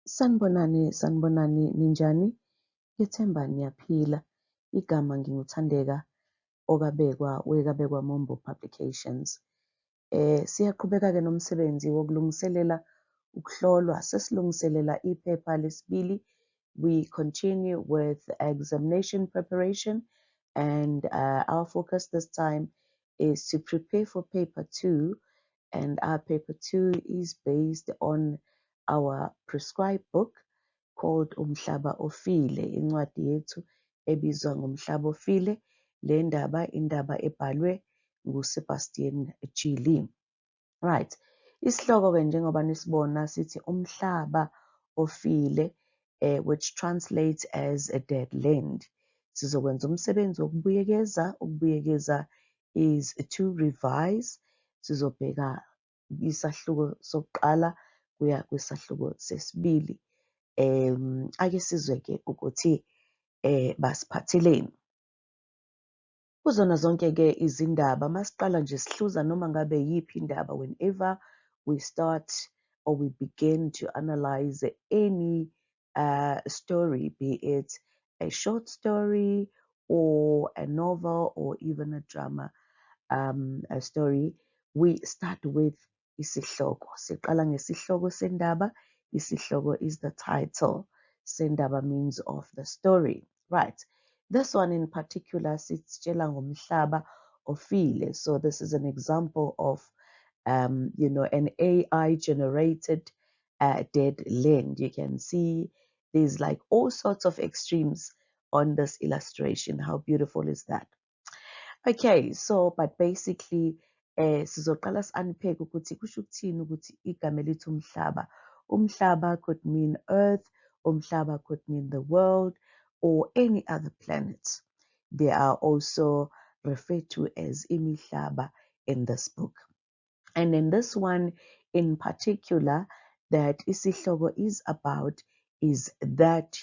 Sanibonani ninjani? Ngethemba niyaphila. Igama nginguThandeka wekabekwa Mombo Publications. Siyaqhubeka-ke nomsebenzi wokulungiselela ukuhlolwa. Sesilungiselela iphepha lesibili. We continue with examination preparation and our focus this time is to prepare for paper 2, and our paper 2 is based on our prescribed book called Umhlaba Ofile, incwadi yethu ebizwa ngomhlaba ofile. Le indaba ebhalwe nguSebastian Jili. Right. Isihloko-ke njengoba nisibona sithi umhlaba ofile, which translates as a dead land. Sizokwenza umsebenzi wokubuyekeza. Ukubuyekeza is to revise. Sizobheka isahluko sokuqala kuya kwisahluko sesibili. Ake sizwe-ke ukuthi basiphatheleni. Kuzona zonke-ke izindaba masiqala nje sihluza noma ngabe yiphi indaba, whenever we start or we begin to analyze any story, be it a short story or a novel or even a drama, a story, we start with isihloko. Siqala ngesihloko sendaba. Isihloko is the title. Sendaba means of the story. Right. This one in particular sitshela ngomhlaba ofile. So this is an example of an AI generated dead land. You can see there's like all sorts of extremes on this illustration. How beautiful is that? Okay, so but basically sizoqala unpack ukuthi kusho ukuthini ukuthi igama elithi umhlaba. Umhlaba could mean earth, umhlaba could mean the world or any other planet. They are also referred to as imihlaba in this book. And in this one in particular that isihloko is about is that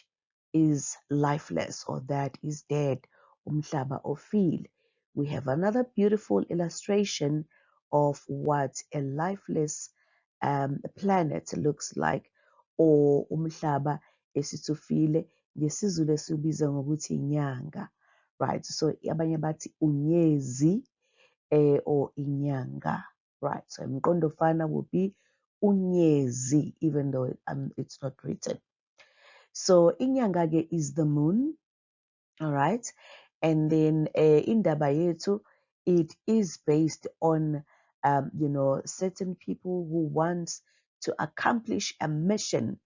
is lifeless or that is dead. Umhlaba ofile. We have another beautiful illustration of what a lifeless planet looks like, or umhlaba esithufile ngesizulu esibiza ngokuthi inyanga. Right, so abanye bathi unyezi or inyanga. Right, so mqondo fana would be unyezi, even though it's not written. So inyanga is the moon. All right. And then indaba yethu, it is based on, certain people who want to accomplish a mission,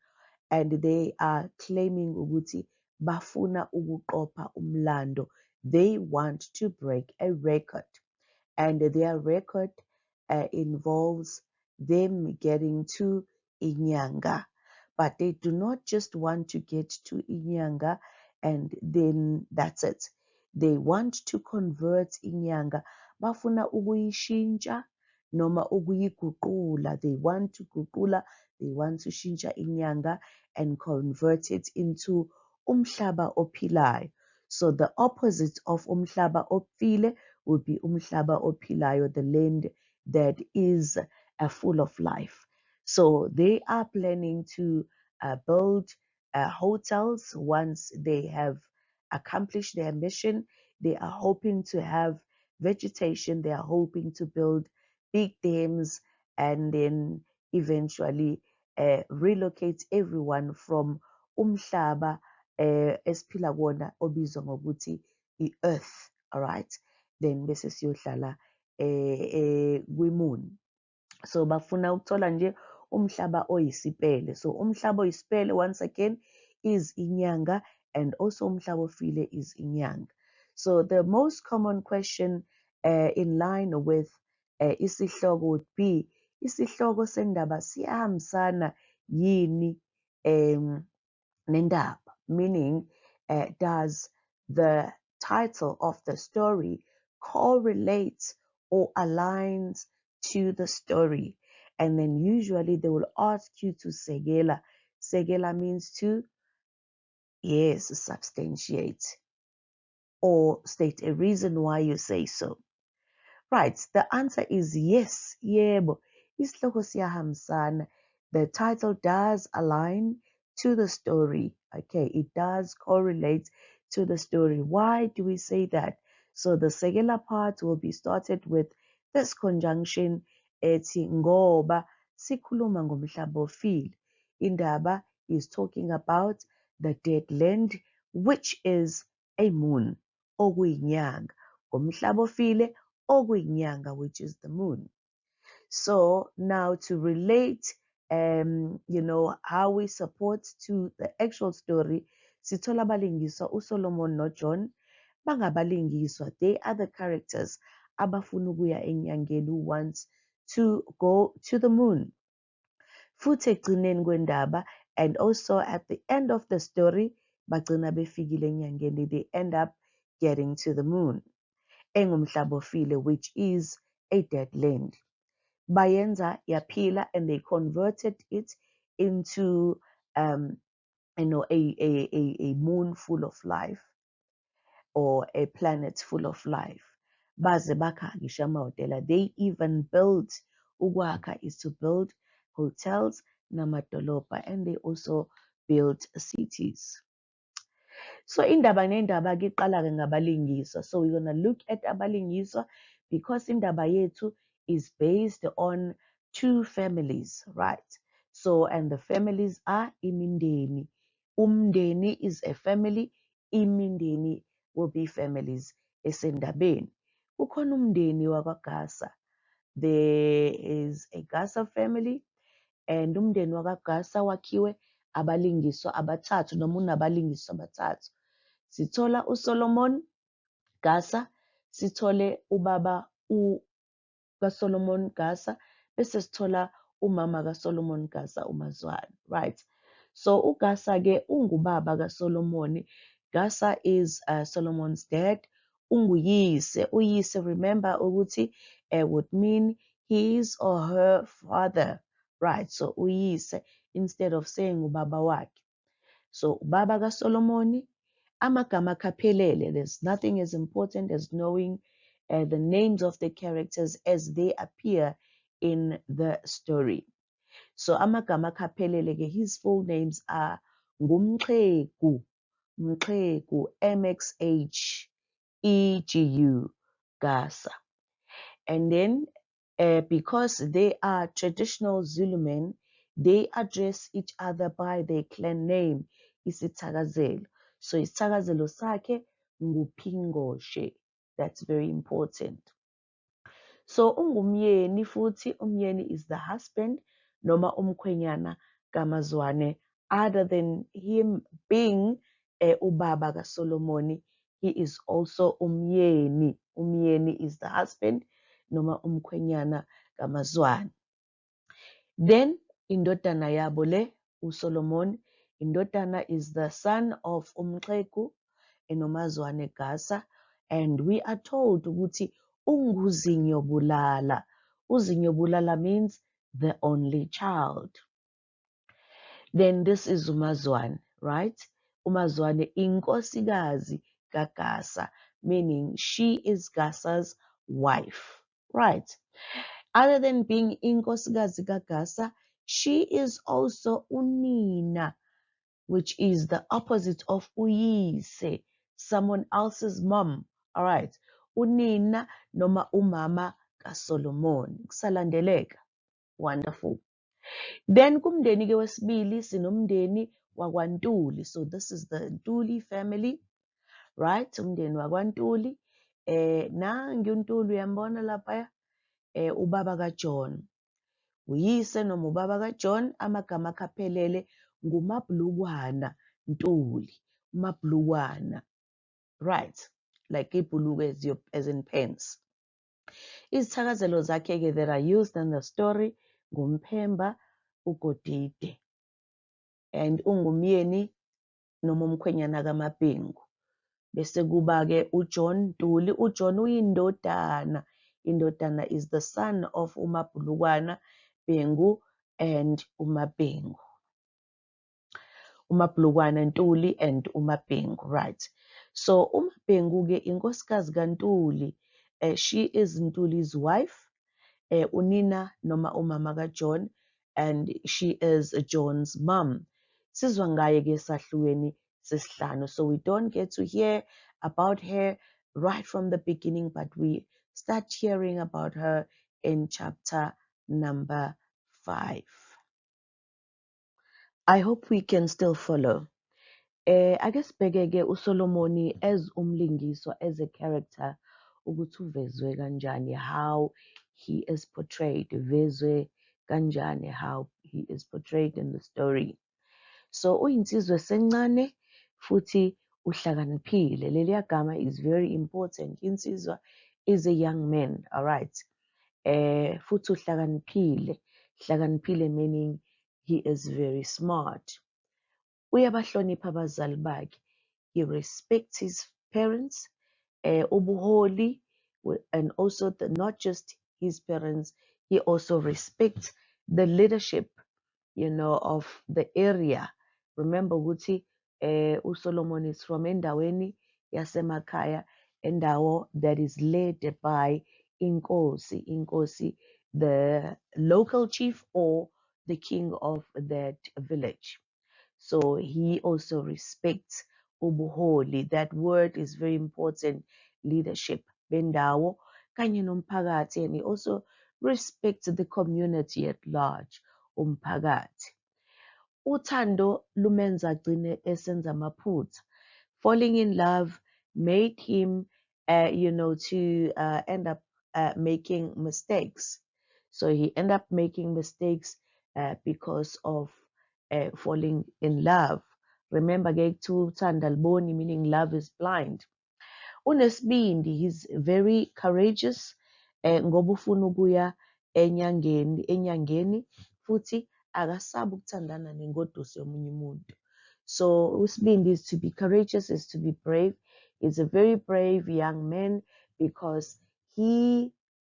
and they are claiming ukuthi bafuna ukuqopha umlando. They want to break a record, and their record involves them getting to Inyanga. But they do not just want to get to Inyanga and then that's it. They want to convert inyanga. Bafuna ukuyishintsha noma ukuyiguqula. They want to guqula, they want to shintsha inyanga and convert it into umhlaba ophilayo. So the opposite of umhlaba ophile would be umhlaba ophilayo, the land that is full of life. So they are planning to build hotels. Once they have accomplished their mission, they are hoping to have vegetation. They are hoping to build big dams and then eventually relocate everyone from umhlaba esiphila kuwona obizwa ngokuthi i-earth. All right, then bese siyohlala kwi-moon. So bafuna ukuthola nje umhlaba oyisipele. So umhlaba oyisipele once again is inyanga, and also umhlaba ofile is inyanga. So the most common question in line with isihloko would be, isihloko sendaba siyahambisana yini nendaba? Meaning, does the title of the story correlate or aligns to the story? And then usually they will ask you to segela. Segela means to, yes, substantiate or state a reason why you say so. Right, the answer is yes, yebo. Isihloko siyahambisana. The title does align to the story. Okay, it does correlate to the story. Why do we say that? So the singular part will be started with this conjunction ethi ngoba sikhuluma ngomhlaba ofile. Indaba is talking about the dead land, which is a moon, okuyinyanga. Ngomhlaba ofile, okuyinyanga, which is the moon. So now to relate, how we support to the actual story, sithola abalingiswa uSolomon noJohn bangabalingiswa. They are the characters abafuna ukuya enyangeni, who wants to go to the moon. Futhi ekugcineni kwendaba, and also at the end of the story, bagcina befikile enyangeni, they end up getting to the moon. Engumhlaba ofile, which is a dead land. Bayenza yaphila, and they converted it into a moon full of life, or a planet full of life. Baze bakha ngisho amahhotela. They even built, ukwakha is to build hotels namadolobha, and they also built cities. So indaba nendaba-ke iqala-ke ngabalingiswa. So we're gonna look at abalingiswa because indaba yethu is based on two families, right? So, and the families are imindeni. Umndeni is a family, imindeni will be families esendabeni. Kukhona umndeni wakwaGasa. There is a Gasa family, and umndeni wakwaGasa wakhiwe abalingiswa abathathu, noma unabalingiswa abathathu. Sithola uSolomon Gasa, sithole ubaba kaSolomon Gasa, bese sithola umama kaSolomon Gasa, uMazwane, right? So uGasa-ke ungubaba kaSolomon. Gasa is Solomon's dad. Unguyise. Uyise, remember ukuthi would mean his or her father, right? So uyise instead of saying ubaba wakhe. So ubaba kaSolomon, amagama akaphelele. There's nothing as important as knowing the names of the characters as they appear in the story. So amagama akaphelele, his full names are Ngumxhegu, Mxhegu, MXHEGU, Gasa. And then because they are traditional Zulu men, they address each other by their clan name, isithakazelo. So isithakazelo sakhe nguPhingoshe. That's very important. So ungumyeni futhi, umyeni is the husband noma umkhwenyana kaMazwane. Other than him being ubaba kaSolomon, he is also umyeni. Umyeni is the husband noma umkhwenyana kaMazwane. Then indodana yabo le uSolomon, indodana is the son of uMxhegu noMazwane Gasa, and we are told ukuthi unguZinyobulala. uZinyobulala means the only child. Then this is uMazwane, right? uMazwane inkosikazi kaGasa, meaning she is Gasa's wife, right? Other than being inkosikazi kaGasa, she is also unina, which is the opposite of uyise, someone else's mom. All right. Unina noma umama kaSolomon. Kusalandeleka. Wonderful. Then kumndeni ke wesibili sinomndeni wakwaNtuli. So this is the Ntuli family, right? Umndeni wakwaNtuli. Nangi uNtuli uyambona lapha, ubaba kaJohn. Uyise noma ubaba kaJohn, amagama akaphelele nguMabhlukwana Ntuli. Mabhlukwana, right? Like ibhulukwe as in pants. Izithakazelo zakhe-ke that are used in the story nguMphemba, uGodide, and ungumyeni noma umkhwenyana kaMabhengu. Bese kuba-ke uJohn Ntuli. uJohn uyindodana. Indodana is the son of uMabhlukwana Bhengu and uMabhengu. uMabhlukwana Ntuli and uMabhengu, right? So uMabhengu-ke inkosikazi kaNtuli. She is Ntuli's wife, unina noma umama kaJohn, and she is John's mom. Sizwa ngaye ke esahlukweni sesihlanu. So we don't get to hear about her right from the beginning, but we start hearing about her in chapter number 5. I hope we can still follow. Ake sibheke-ke uSolomoni as umlingiswa, as a character, ukuthi uvezwe kanjani, how he is portrayed, vezwe kanjani, how he is portrayed in the story. So uyinsizwa esencane futhi uhlakaniphile. Leliya gama is very important. Insizwa is a young man, all right. Futhi uhlakaniphile. Hlakaniphile meaning he is very smart. Uyabahlonipha abazali bakhe. He respects his parents, ubuholi, and also not just his parents, he also respects the leadership, of the area. Remember ukuthi uSolomon is from endaweni yasemakhaya, endawo that is led by inkosi. Inkosi, the local chief or the king of that village. So he also respects ubuholi. That word is very important. Leadership, bendawo, kanye nomphakathi, and he also respects the community at large, umphakathi. Uthando lumenza agcine esenza amaphutha. Falling in love made him, to end up making mistakes. So he ended up making mistakes because of falling in love. Remember, uthando aliboni, meaning love is blind. Unesibindi, he's very courageous ngoba ufuna ukuya enyangeni futhi akasabi ukuthandana nengoduso yomunye umuntu. So usibindi is to be courageous, is to be brave. He's a very brave young man because he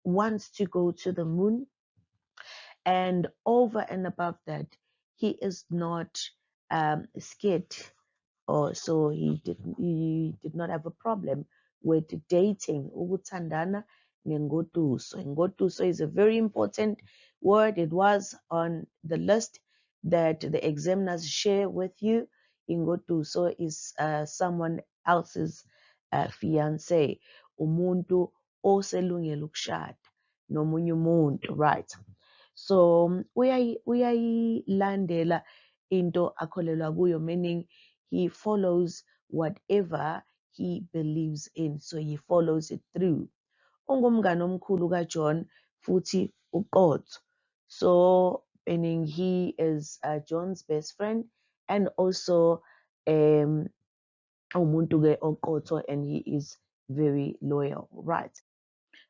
wants to go to the moon, and over and above that, he is not scared. So he did not have a problem with dating. Ukuthandana nengoduso. Ngoduso is a very important word. It was on the list that the examiners share with you. Ingoduso is someone else's fiance. Umuntu oselungele ukushada nomunye umuntu, right? So uyayilandela into akholelwa kuyo, meaning he follows whatever he believes in. So he follows it through. Ungumngane omkhulu kaJohn futhi uqotho. So meaning he is John's best friend and also umuntu ke oqotho, and he is very loyal, right?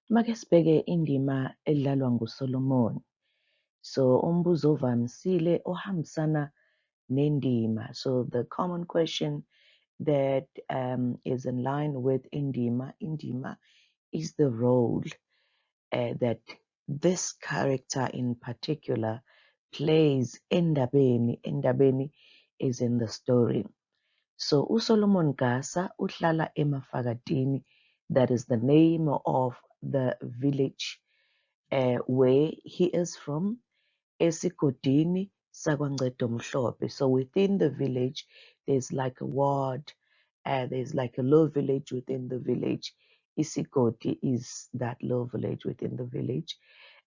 Make sibheke indima edlalwa nguSolomon. So umbuzo ovamisile ohambisana nendima. So the common question that is in line with indima. Indima is the role that this character in particular plays endabeni. Endabeni is in the story. So uSolomon Gasa uhlala eMafakatini. That is the name of the village where he is from. Esigodini sakwaNgcedomhlophe. So within the village, there's like a ward, there's like a little village within the village. Isigodi is that little village within the village,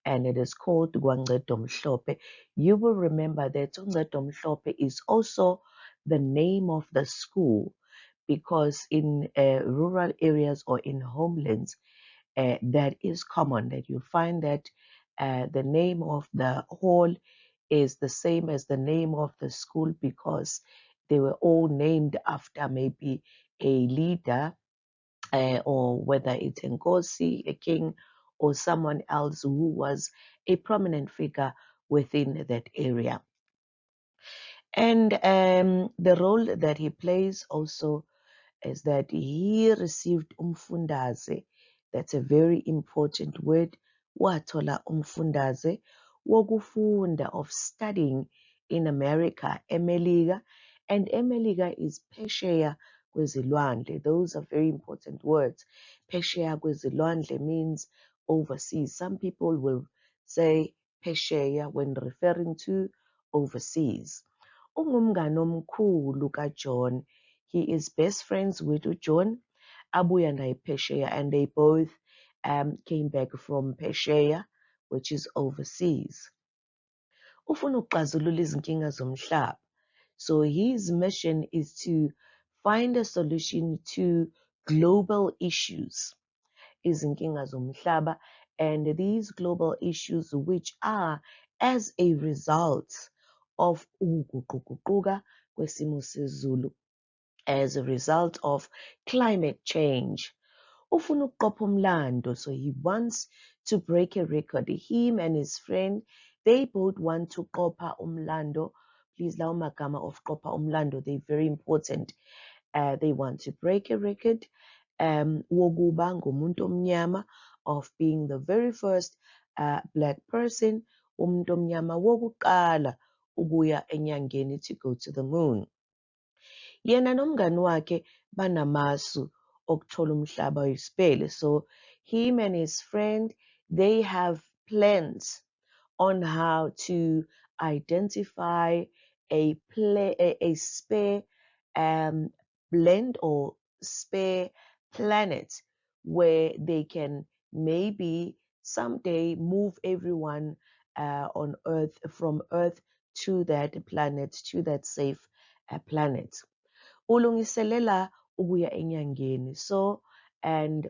and it is called Gwangcedomhlophe. You will remember that Ngcedomhlophe is also the name of the school, because in rural areas or in homelands, that is common, that you find that the name of the hall is the same as the name of the school, because they were all named after maybe a leader, or whether it's Nkosi, a king, or someone else who was a prominent figure within that area. And the role that he plays also is that he received umfundaze. That's a very important word. Wathola umfundaze wokufunda, of studying in America, eMelika. And eMelika is Phesheya kwezilwandle. Those are very important words. Phesheya kwezilwandle means overseas. Some people will say Phesheya when referring to overseas. ungumngani omkhulu kaJohn. He is best friends with uJohn. Abuya naye phesheya, and they both came back from phesheya, which is overseas. Ufuna ukuxazulula izinkinga zomhlaba. So his mission is to find a solution to global issues. Izinkinga zomhlaba, and these global issues which are as a result of ukuguquguquka kwesimo sezulu, as a result of climate change. Ufuna ukuqopha umlando, so he wants to break a record. Him and his friend, they both want to qopha umlando. Please, lawo magama of qopha umlando, they're very important. They want to break a record wokuba ngumuntu omnyama, of being the very first black person, umuntu omnyama wokuqala ukuya enyangeni, to go to the moon. Yena nomngani wakhe banamasu okuthola umhlaba oyisipele. So him and his friend, they have plans on how to identify a spare blend or spare planet where they can maybe someday move everyone on Earth, from Earth to that planet, to that safe planet. Ulungiselela ukuya enyangeni. So, and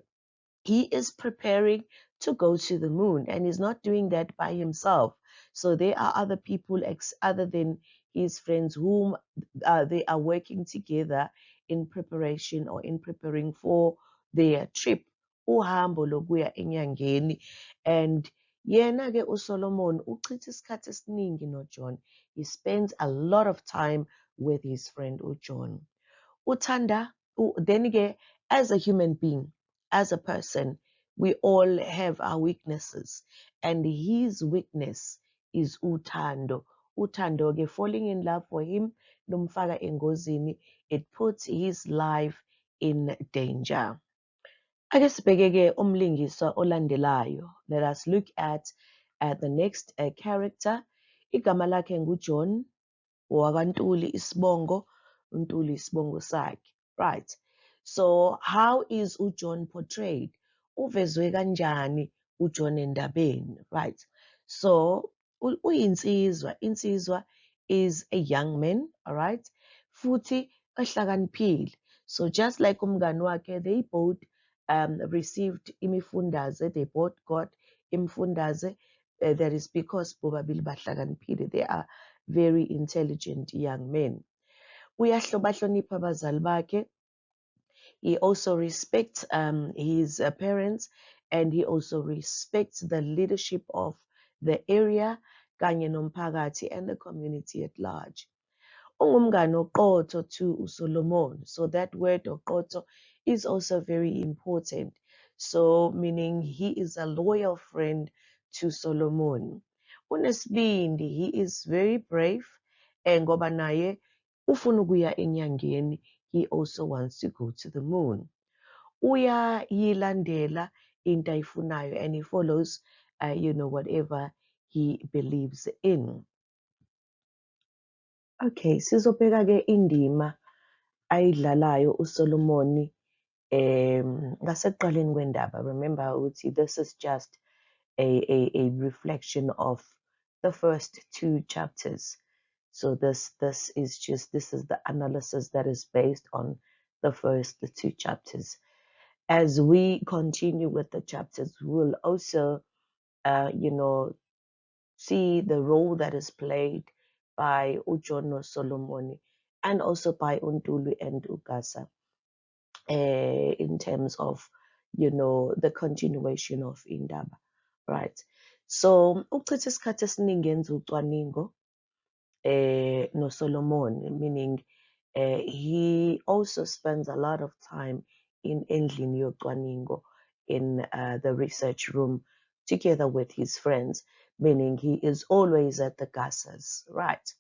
he is preparing to go to the moon, and he's not doing that by himself. So there are other people other than his friends whom they are working together in preparation, or in preparing for their trip, uhambo lokuya enyangeni. And yena ke uSolomon uchitha isikhathi esiningi noJohn. He spends a lot of time with his friend uJohn. Uthanda, then again, as a human being, as a person, we all have our weaknesses, and his weakness is uthando. Uthando ke, falling in love for him, lumfaka engozini, it puts his life in danger. Ake sibheke-ke umlingiswa olandelayo. Let us look at the next character. Igama lakhe nguJohn, wakwaNtuli isibongo, uNtuli isibongo sakhe. Right. So how is uJohn portrayed? Uvezwe kanjani uJohn endabeni? Right. So uyinsizwa. Insizwa is a young man, all right? Futhi ehlakaniphile. So just like umngani wakhe, they both received imifundaze, they both got imifundaze. That is because bobabili bahlakaniphile. They are very intelligent young men. Uyahlobahlonipha abazali bakhe. He also respects his parents, and he also respects the leadership of the area, kanye nomphakathi, and the community at large. Ungumngani oqotho to uSolomon. So that word oqotho is also very important. So meaning he is a loyal friend to Solomon. Unesibindi, he is very brave, ngoba naye ufuna ukuya enyangeni. He also wants to go to the moon. Uyayilandela into ayifunayo, and he follows whatever he believes in. Okay, sizobheka-ke indima ayidlalayo uSolomon ngasekuqaleni kwendaba. Remember ukuthi this is just a reflection of the first two chapters. So this is the analysis that is based on the first two chapters. As we continue with the chapters, we'll also see the role that is played by uJohn Solomon, and also by uNtuli and uGasa in terms of the continuation of indaba, right? So uchitha isikhathi esiningi enza ucwaningo no Solomon, meaning he also spends a lot of time in endlini yocwaningo, in the research room, together with his friends, meaning he is always at the Gasas, right?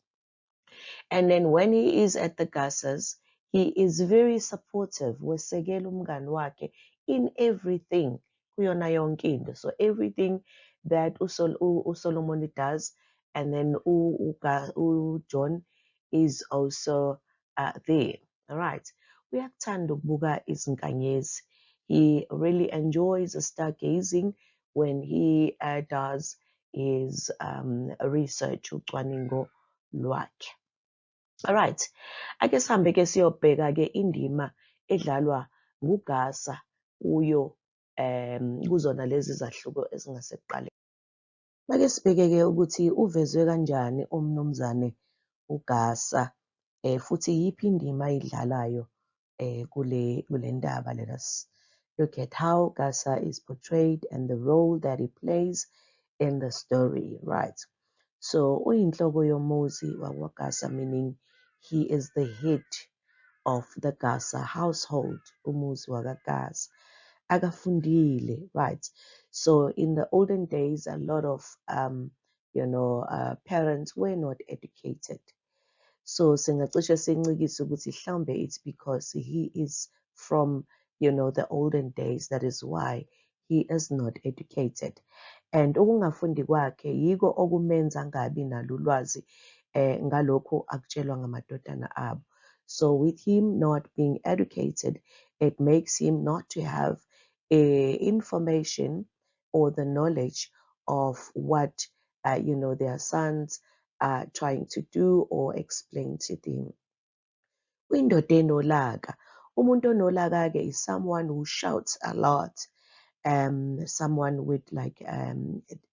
And then when he is at the Gasas, he is very supportive, wesekela umngani wakhe in everything, kuyona yonke into. So everything that uSolomon does, and then uJohn is also there. All right. Uyakuthanda ukubuka izinkanyezi. He really enjoys stargazing when he does his research, ucwaningo lwakhe. All right. Ake sihambe ke siyobheka ke indima edlalwa nguGasa kuyo kuzona lezi zahluko ezingasekuqaleni. Ake sibheke-ke ukuthi uvezwe kanjani umnumzane uGasa futhi iyiphi indima ayidlalayo kule ndaba. Let us look at how Gasa is portrayed and the role that he plays in the story, right? So uyinhloko yomuzi wakwaGasa, meaning he is the head of the Gasa household, umuzi wakwaGasa. Akafundile, right? So in the olden days, a lot of parents were not educated. So singacishe sincikise ukuthi mhlawumbe it's because he is from the olden days, that is why he is not educated. And ukungafundi kwakhe yiko okumenza angabi nalo ulwazi ngalokho akutshelwa ngamadodana abo. So with him not being educated, it makes him not to have information or the knowledge of what their sons are trying to do or explain to them. Uyindoda enolaka. Umuntu onolaka-ke is someone who shouts a lot, someone with like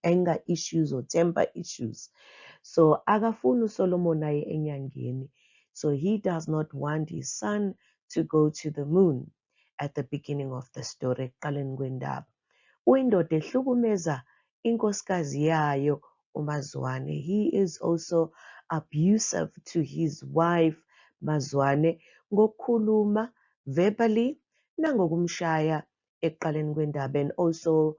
anger issues or temper issues. So akafuna uSolomon aye enyangeni. So he does not want his son to go to the moon at the beginning of the story, ekuqaleni kwendaba. Uyindoda ehlukumeza inkosikazi yayo uMazwane. He is also abusive to his wife Mazwane ngokukhuluma verbally nangokumshaya ekuqaleni kwendaba, and also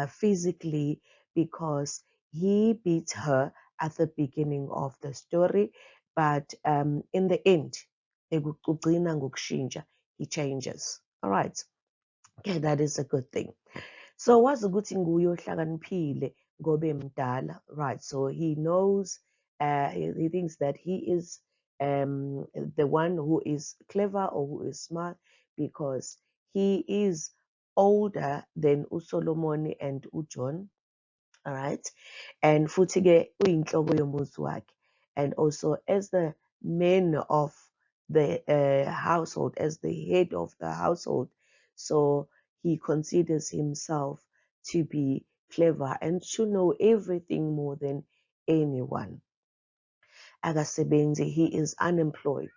physically, because he beat her at the beginning of the story, but in the end ekugcina ngokushintsha he changes. All right. Okay, that is a good thing. So wazi ukuthi nguye ohlakaniphile ngoba emdala, right? So he knows, he thinks that he is the one who is clever or who is smart because he is older than uSolomon and uJohn. All right. And futhi ke uyinhloko yomuzi wakhe. And also as the man of the household, as the head of the household, so he considers himself to be clever and to know everything more than anyone. Akasebenzi, he is unemployed.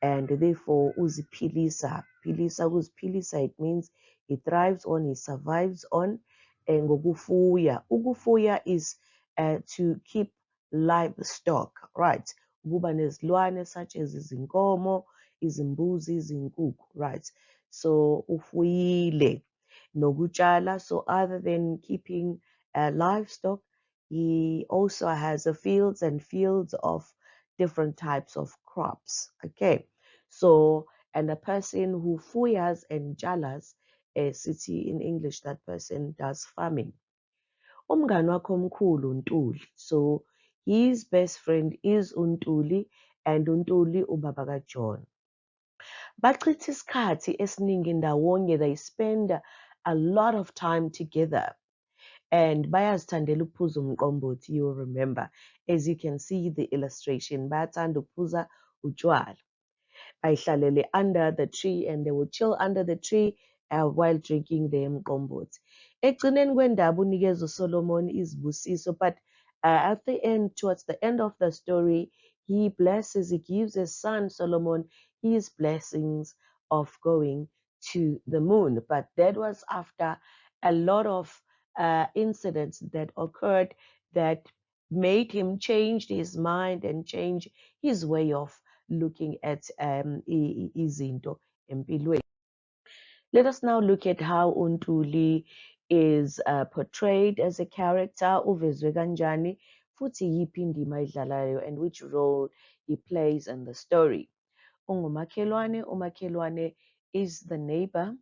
And therefore uziphilisa. Ukuziphilisa, it means he thrives on, he survives on ngokufuya. Ukufuya is to keep livestock, right? Ukuba nezilwane such as izinkomo, izimbuzi, izinkukhu, right? So ufuyile. Nokutshala, so other than keeping livestock, he also has fields and fields of different types of crops. Okay, so and a person who fuyas and jalas, a city in English, that person does farming. Umngani wakhe omkhulu uNtuli. So his best friend is uNtuli, and uNtuli ubaba kaJohn. Bachitha isikhathi esiningi ndawonye, they spend a lot of time together. And bayazithandela ukuphuza umqombothi, you remember, as you can see the illustration, bayathanda ukuphuza utshwala. Bayihlalele under the tree, and they would chill under the tree while drinking their mqombothi. Ekugcineni kwendaba unikeza uSolomon izibusiso, but at the end, towards the end of the story, he blesses, he gives his son Solomon his blessings of going to the moon. But that was after a lot of incidents that occurred that made him change his mind and change his way of looking at izinto empilweni. Let us now look at how uNtuli is portrayed as a character. Uvezwe kanjani futhi yiphi indima ayidlalayo and which role he plays in the story. Ungumakhelwane. Umakhelwane is the neighbor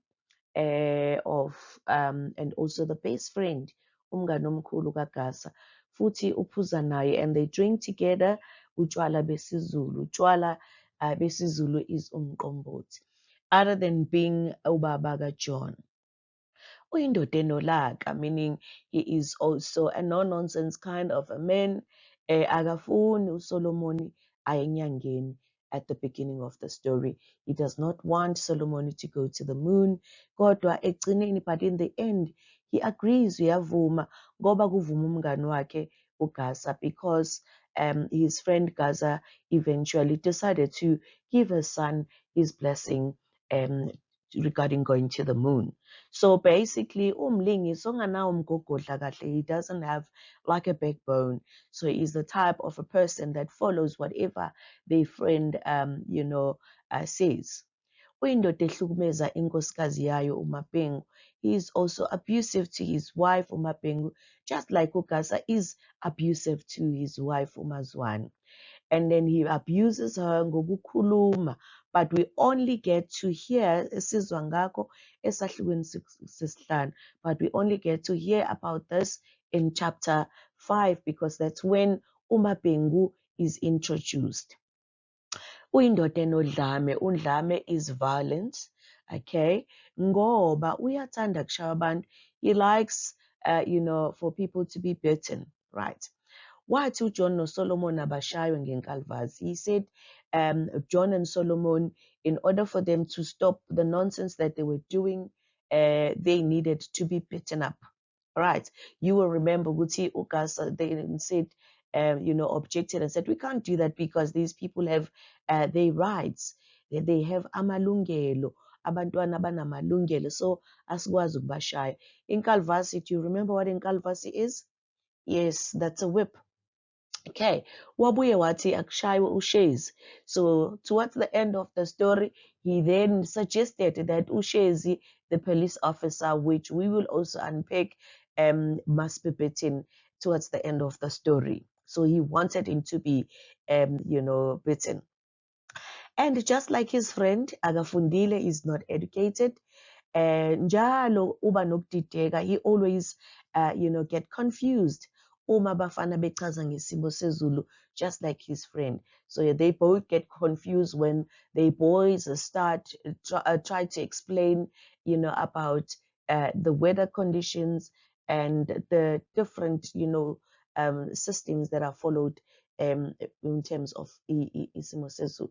of and also the best friend, umngani omkhulu kaGasa, futhi uphuza naye, and they drink together utshwala besiZulu. Utshwala besiZulu is umqombothi. Other than being ubaba kaJohn. Uyindoda enolaka, meaning he is also a no-nonsense kind of a man. Akafuni uSolomon aye enyangeni at the beginning of the story. He does not want Solomon to go to the moon. Kodwa ekugcineni, but in the end, he agrees, uyavuma, ngoba kuvuma umngani wakhe uGasa, because his friend Gaza eventually decided to give his son his blessing regarding going to the moon. So basically, umlingisi onganawo umgogodla kahle, he doesn't have like a backbone. So he's the type of a person that follows whatever their friend, says. Uyindoda ehlukumeza inkosikazi yayo uMapengu. He is also abusive to his wife uMapengu, just like uGasa is abusive to his wife uMazwane. And then he abuses her ngokukhuluma, but we only get to hear esizwa ngakho esahlukweni sesihlanu, but we only get to hear about this in chapter 5, because that's when uMapengu is introduced. Uyindoda enodlame. Undlame is violent, okay? Ngoba uyathanda kushaya abantu. He likes, for people to be beaten, right? Wathi uJohn noSolomon abashaywe ngenkalvazi. He said John and Solomon, in order for them to stop the nonsense that they were doing, they needed to be beaten up. Right? You will remember Guti Ukasa, they said, objected and said, we can't do that because these people have their rights. They have amalungelo. Abantwana banamalungelo. So asikwazi ukubashaya. Inkalvasi, do you remember what inkalvasi is? Yes, that's a whip. Okay, wabuye wathi akushaywe uShezi. So towards the end of the story, he then suggested that uShezi, the police officer, which we will also unpack, must be beaten towards the end of the story. So he wanted him to be, beaten. And just like his friend, Agafundile is not educated. Njalo uba nokudideka, he always, get confused. Uma bafana bechaza ngesimo sezulu, just like his friend. So they both get confused when they boys start try to explain, about the weather conditions and the different, systems that are followed in terms of isimo sezulu.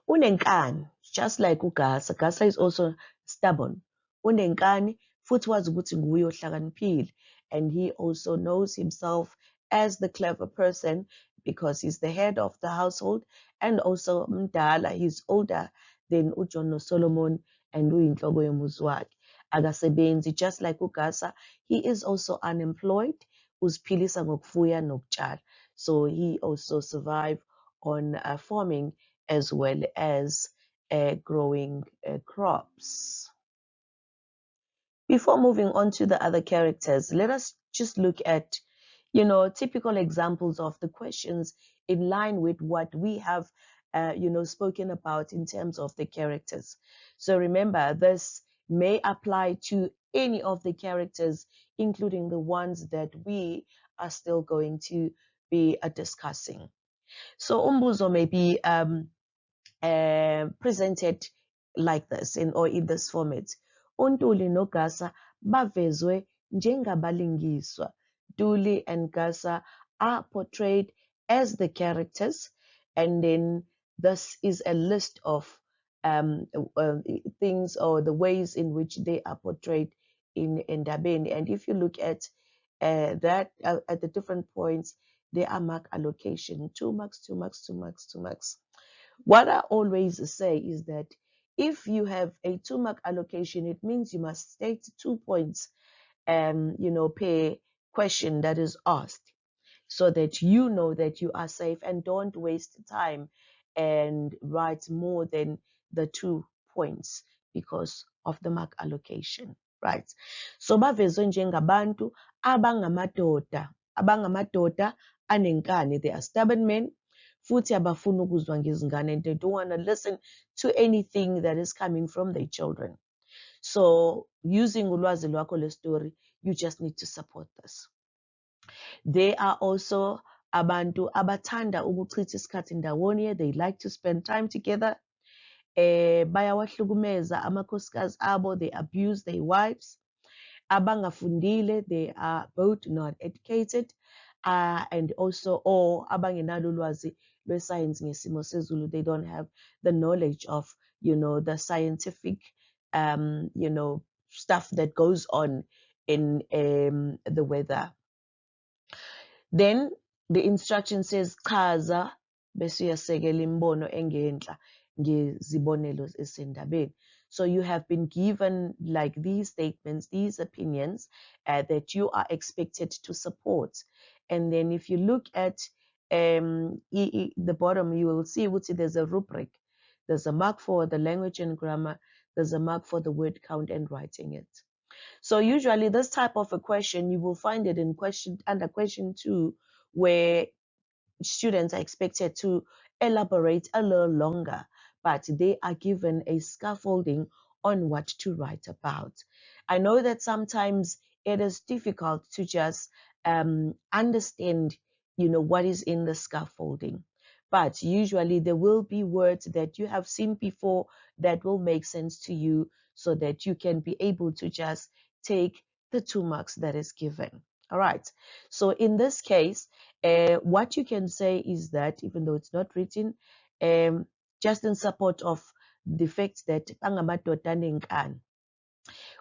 Unenkani, just like uGasa. Gasa is also stubborn. Unenkani, futhi wazi ukuthi nguye ohlakaniphile. And he also knows himself as the clever person because he's the head of the household, and also mdala, he's older than uJohn noSolomon and uyinhloko yomuzi wakhe. Akasebenzi, just like uGasa, he is also unemployed, uziphilisa ngokufuya nokutshala. So he also survived on farming as well as growing crops. Before moving on to the other characters, let us just look at, typical examples of the questions in line with what we have, spoken about in terms of the characters. So remember, this may apply to any of the characters, including the ones that we are still going to be discussing. So umbuzo may be presented like this or in this format. uNtuli noGasa bavezwe njengabalingiswa. Ntuli and Gasa are portrayed as the characters, and then this is a list of things or the ways in which they are portrayed in Ndabeni. And if you look at that at the different points, there are mark allocation: 2 marks, 2 marks, 2 marks, 2 marks. What I always say is that if you have a 2 mark allocation, it means you must state 2 points, per question that is asked, so that you know that you are safe and don't waste time and write more than the 2 points because of the mark allocation, right? So bavezwe njengabantu abangamadoda anenkani. They are stubborn men, futhi abafuna ukuzwa ngezingane, and they don't want to listen to anything that is coming from their children. So using ulwazi lwakho le story, you just need to support this. They are also abantu abathanda ukuchitha isikhathi ndawonye, they like to spend time together. Bayawahlukumeza amakhosikazi abo, they abuse their wives. Abangafundile, they are both not educated, and also or abangenalo ulwazi lwesayensi ngesimo sezulu, they don't have the knowledge of, the scientific, stuff that goes on in the weather. Then the instruction says chaza bese uyasekela imbono engenhla ngezibonelo esendabeni. So you have been given like these statements, these opinions that you are expected to support. And then if you look at the bottom, you will see there's a rubric. There's a mark for the language and grammar. There's a mark for the word count and writing it. So usually this type of a question, you will find it in under question 2, where students are expected to elaborate a little longer, but they are given a scaffolding on what to write about. I know that sometimes it is difficult to just understand, what is in the scaffolding. But usually there will be words that you have seen before that will make sense to you, so that you can be able to just take the 2 marks that is given. All right. So in this case, what you can say is that, even though it's not written, just in support of the fact that angamadoda nenkani.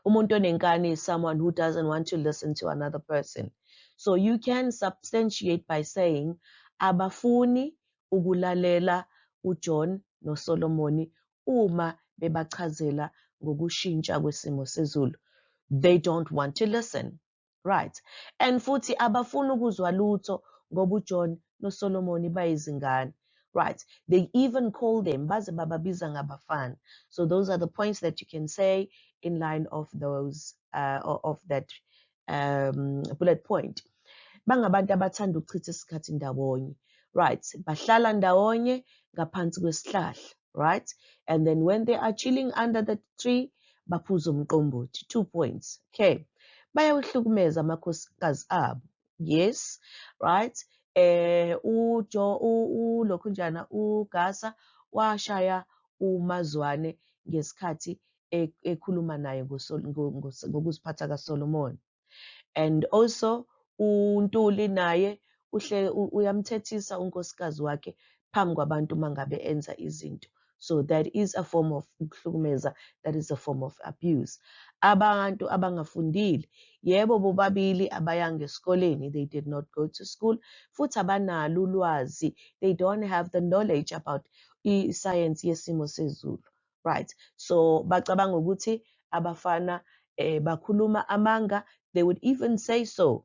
Umuntu onenkani is someone who doesn't want to listen to another person. So you can substantiate by saying, abafuni ukulalela uJohn noSolomon uma bebachazela ngokushintsha kwesimo sezulu. They don't want to listen, right? And futhi abafuni ukuzwa lutho ngoba uJohn noSolomon bayizingane, right? They even call them baze bababiza ngabafana. So those are the points that you can say in line of those of that bullet point. Bangabantu abathanda ukuchitha isikhathi ndawonye, right? Bahlala ndawonye ngaphansi kwesihlahla, right? And then when they are chilling under the tree, baphuza umqombothi. 2 points. Okay. Bayawahlukumeza amakhosikazi abo. Yes, right? Lokhunjana uGasa washaya uMazwane ngesikhathi ekhuluma naye ngokuziphatha kaSolomon. And also uNtuli naye uyamthethisa unkosikazi wakhe phambi kwabantu mangabe enza izinto. So that is a form of ukuhlukumeza, that is a form of abuse. Abantu abangafundile, yebo bobabili abayanga esikoleni, they did not go to school, futhi abanalo ulwazi, they don't have the knowledge about science yesimo sezulu, right? So bacabanga ukuthi abafana bakhuluma amanga. They would even say so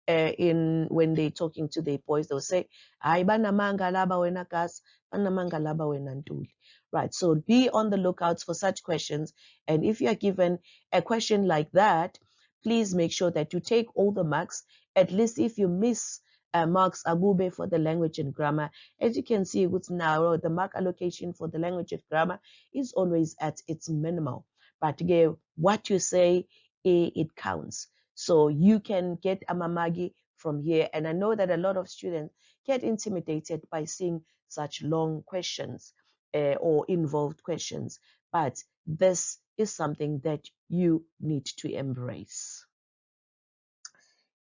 when they're talking to their boys. They'll say, "Hayi banamanga laba wena Gas, banamanga laba wena Ntuli." Right. So be on the lookout for such questions. And if you are given a question like that, please make sure that you take all the marks. At least if you miss marks agube for the language and grammar, as you can see, what's now the mark allocation for the language and grammar is always at its minimal. But again, what you say, it counts. So you can get a mamagi from here. And I know that a lot of students get intimidated by seeing such long questions or involved questions. But this is something that you need to embrace.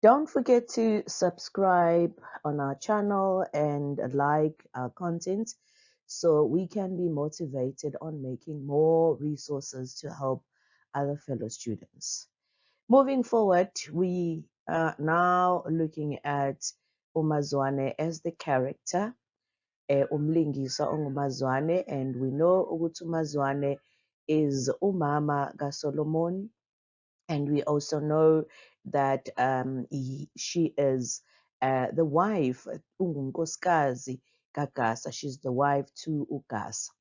Don't forget to subscribe on our channel and like our content so we can be motivated on making more resources to help other fellow students. Moving forward, we are now looking at uMazwane as the character, umlingisa onguMazwane, and we know ukuthi uMazwane is umama kaSolomon, and we also know that she is the wife, ungunkosikazi kaGasa. She's the wife to uGasa.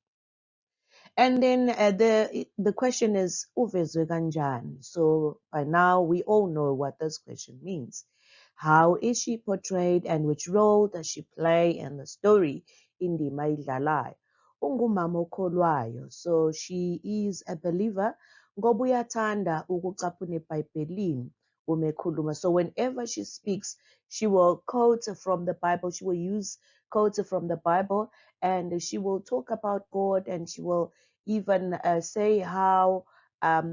And then the question is, uvezwe kanjani? So by now we all know what this question means. How is she portrayed and which role does she play in the story? Indima ayidlalayo. Ungumama okholwayo. So she is a believer ngoba uyathanda ukucaphuna eBhayibhelini umekhuluma. So whenever she speaks, she will quote from the Bible. She will use quotes from the Bible, and she will talk about God, and she will even say how,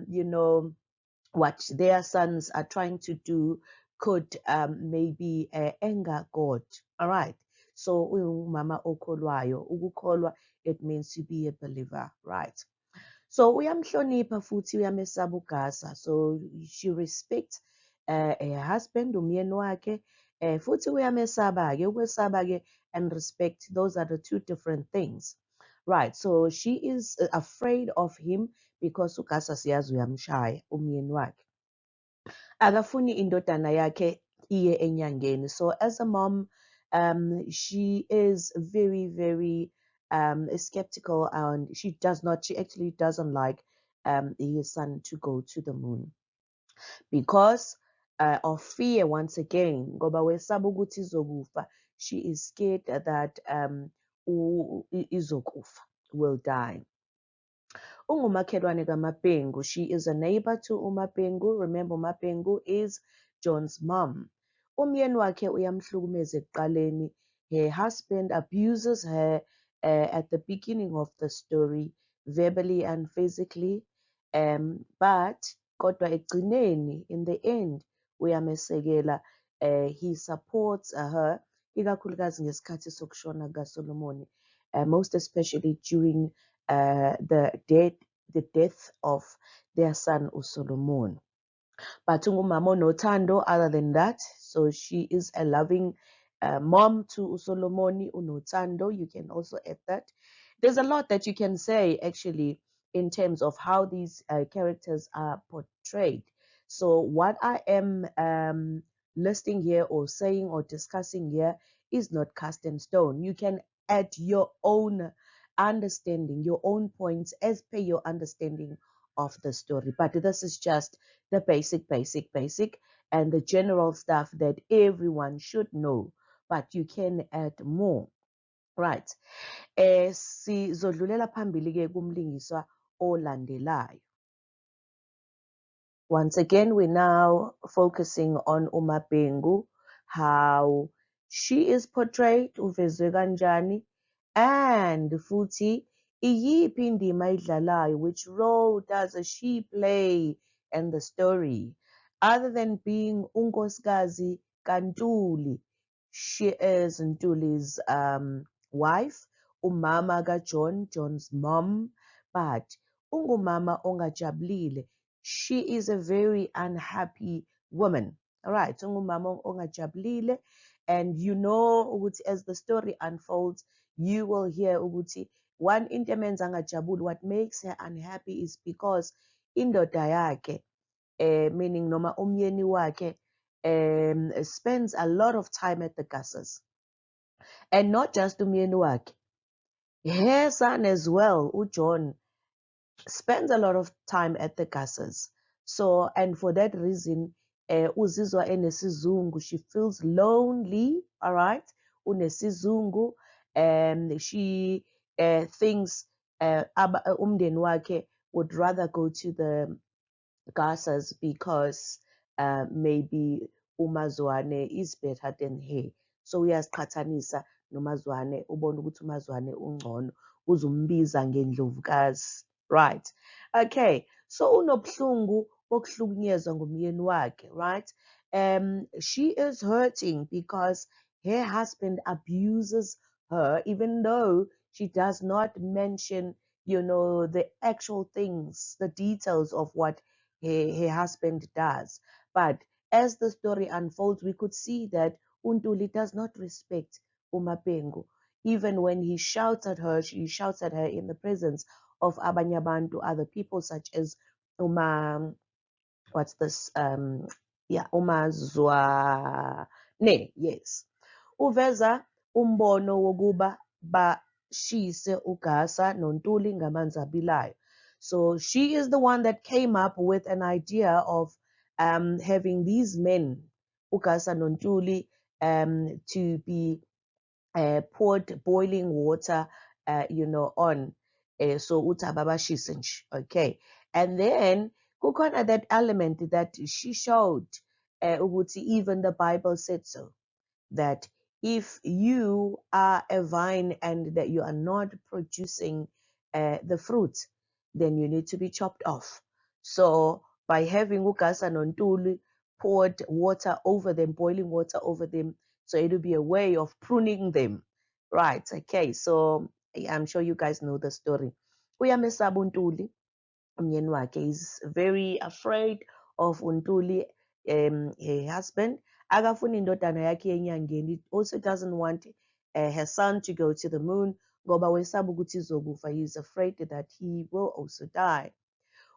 you know, what their sons are trying to do could maybe anger God. All right. So mama okholwayo, ukukholwa, it means to be a believer, right? So uyamhlonipha futhi uyamesaba uGasa. So she respects her husband, umyeni wakhe, futhi uyamesaba ke. Ukwesaba ke and respect, those are the two different things. Right. So she is afraid of him because uGasa siyazi uyamshaya umyeni wakhe. Akafuni indodana yakhe iye enyangeni. So as a mom, she is very, very skeptical, and she actually doesn't like his son to go to the moon because of fear once again. Ngoba wesaba ukuthi izokufa. She is scared that izokufa, will die. Ungumakhelwane kaMapengu. She is a neighbor to uMapengu. Remember, uMapengu is John's mom. Umyeni wakhe uyamhlukumeza ekuqaleni. Her husband abuses her at the beginning of the story, verbally and physically. But kodwa ekugcineni, in the end, uyamesekela. He supports her, ikakhulukazi ngesikhathi sokushona kaSolomon, most especially during the death of their son uSolomon. But ungumama onothando other than that. So she is a loving mom to uSolomoni, unothando. You can also add that. There's a lot that you can say actually in terms of how these characters are portrayed. So what I am listing here or saying or discussing here is not cast in stone. You can add your own understanding, your own points as per your understanding of the story. But this is just the basic, and the general stuff that everyone should know. But you can add more. Right. Sizodlulela phambili ke kumlingiswa olandelayo. Once again, we're now focusing on uMapengu, how she is portrayed, uvezwe kanjani, and futhi iyiphi indima ayidlalayo, which role does she play in the story? Other than being unkosikazi kaNtuli, she is Ntuli's wife, umama kaJohn, John's mom, but ungumama ongajabulile. She is a very unhappy woman. All right, ungumama ongajabulile, and you know ukuthi as the story unfolds, you will hear ukuthi one into emenza angajabuli, what makes her unhappy is because indoda yakhe, meaning noma umyeni wakhe, spends a lot of time at the Gasas. And not just umyeni wakhe, her son as well, uJohn, spends a lot of time at the Gasas. So, and for that reason, uzizwa enesizungu, she feels lonely, all right? Unesizungu, she thinks umndeni wakhe would rather go to the Gasas because maybe uMazwane is better than her. So uyaziqhathanisa noMazwane, ubona ukuthi uMazwane ungcono, uzumbiza ngendlovukazi. Right. Okay. So unobuhlungu bokuhlukunyezwa ngumyeni wakhe, right? She is hurting because her husband abuses her, even though she does not mention, you know, the actual things, the details of what her husband does. But as the story unfolds, we could see that Untuli does not respect uMapengu. Even when he shouts at her, she shouts at her in the presence of abanye abantu, other people such as what's this? Umazwane, yes. Uveza umbono wokuba bashise uGasa noNtuli ngamanzi abilayo. So she is the one that came up with an idea of having these men, uGasa noNtuli, to be poured boiling water, on. So utababashise nje, okay. And then kukhona that element that she showed ukuthi even the Bible said so, that if you are a vine and that you are not producing the fruit, then you need to be chopped off. So by having uGasa noNtuli poured water over them, boiling water over them, so it'll be a way of pruning them. Right, okay, so I'm sure you guys know the story. Uyamesaba uNtuli, umyeni wakhe, is very afraid of uNtuli, her husband. Akafuna indodana yakhe enyangeni. Also doesn't want her son to go to the moon ngoba wesaba ukuthi izokufa. He is afraid that he will also die.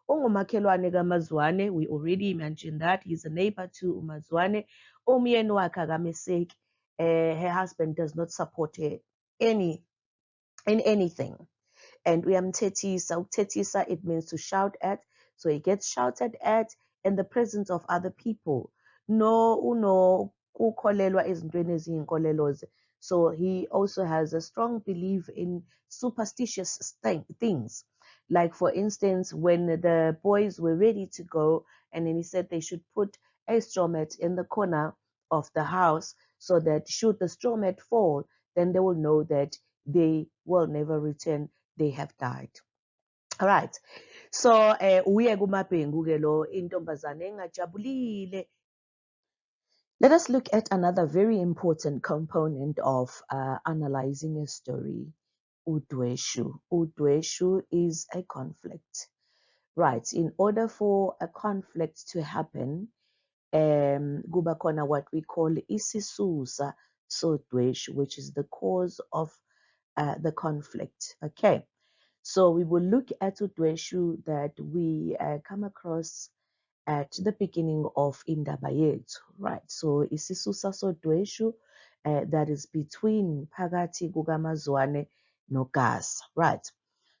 Ungumakhelwane kaMazwane, we already mentioned that. He's a neighbor to uMazwane. Umyeni wakhe akameseki. Her husband does not support her in anything. And uyamthethisa. Ukuthethisa, it means to shout at. So he gets shouted at in the presence of other people. No uno kukholelwa ezintweni eziyinkoleloze. So he also has a strong belief in superstitious things. Like for instance, when the boys were ready to go, and then he said they should put a straw mat in the corner of the house so that should the straw mat fall, then they will know that they will never return, they have died. All right. So uye kuMabhengu ke lo intombazane engajabulile. Let us look at another very important component of analyzing a story. Udweshu. Udweshu is a conflict. Right. In order for a conflict to happen, kuba khona what we call isisusa sodweshu, which is the cause of the conflict. Okay. So we will look at udweshu that we come across at the beginning of indaba yethu, right? So isisusa sodweshu that is between phakathi kukaMazwane noGasa, right?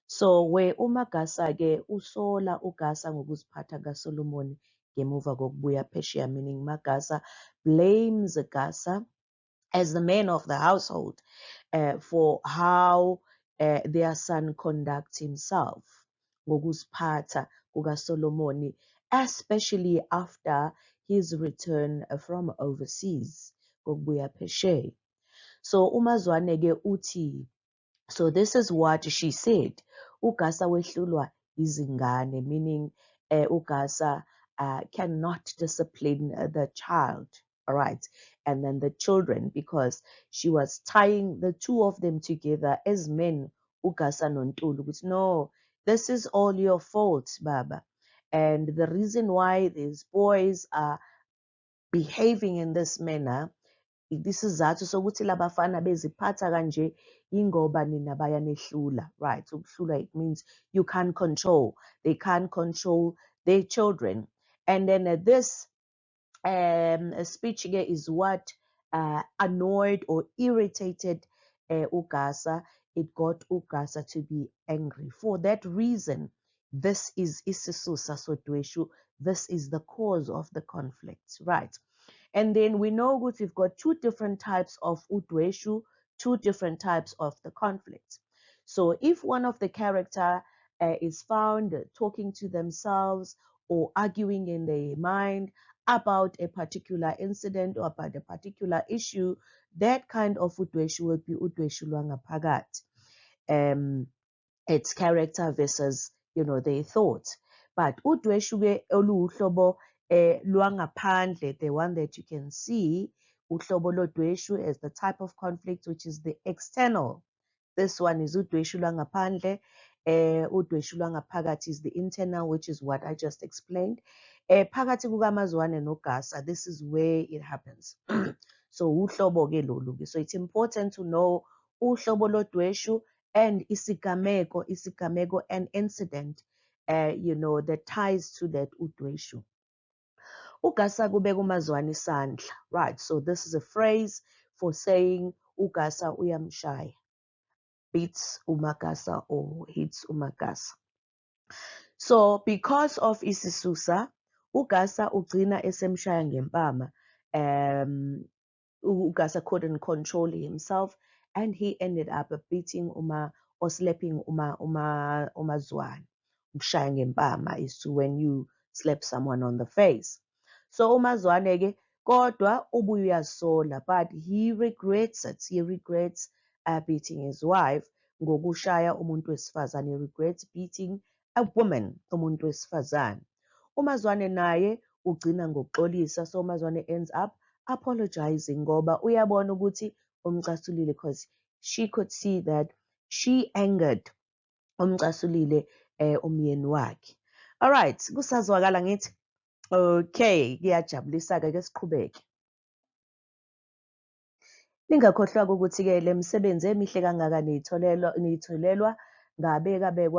So where uMagasa ke usola uGasa ngokuziphatha kaSolomon ngemuva kokubuya phesheya, meaning Magasa blames Gasa as the man of the household for how their son conducts himself, ngokuziphatha kukaSolomon, especially after his return from overseas, kokubuya phesheya. So uMazwane ke uthi, so this is what she said. uGasa wehlulwa izingane, meaning uGasa cannot discipline the child, all right, and then the children, because she was tying the two of them together as men, uGasa noNtuli, ukuthi no, this is all your fault, Baba. And the reason why these boys are behaving in this manner, isizathu sokuthi labafana beziphatha kanje ingoba nina bayanehlula, right? Ukuhlula, it means you can't control. They can't control their children. And then this speech here is what annoyed or irritated uGasa. It got uGasa to be angry. For that reason, this is isisusa sodweshu. This is the cause of the conflict, right? And then we know that we've got two different types of udweshu, two different types of the conflict. So if one of the character is found talking to themselves or arguing in their mind about a particular incident or about a particular issue, that kind of udweshu will be udweshu lwangaphakathi. Its character versus, their thoughts. But udweshu ke oluhlobo lwangaphandle, the one that you can see, uhlobo lodweshu, as the type of conflict which is the external. This one is udweshu lwangaphandle. Udweshu lwangaphakathi is the internal, which is what I just explained. Phakathi kukaMazwane noGasa, this is where it happens. So uhlobo ke lolu ke. So it's important to know uhlobo lodweshu and isigameko and incident, that ties to that udweshu. uGasa kubeka uMazwane isandla, right? So this is a phrase for saying uGasa uyamshaya, beats uMagasa or hits uMagasa. So because of isisusa, uGasa ugcina esemshaya ngempama. uGasa couldn't control himself, and he ended up beating or slapping uMazwane. Ukushaya ngempama is to when you slap someone on the face. So uMazwane-ke kodwa ubuye uyasola, but he regrets beating his wife ngokushaya umuntu wesifazane. He regrets beating a woman, umuntu wesifazane. uMazwane naye ugcina ngokuxolisa, so uMazwane ends up apologizing ngoba uyabona ukuthi umcasulile, because she could see that she angered umcasulile umyeni wakhe. Alright, kusazwakala ngithi? Okay, kuyajabulisa-ke, ke siqhubeke. Ningakhohlwa ukuthi-ke le misebenzi emihle kangaka niyitholelwa ngabekabekwa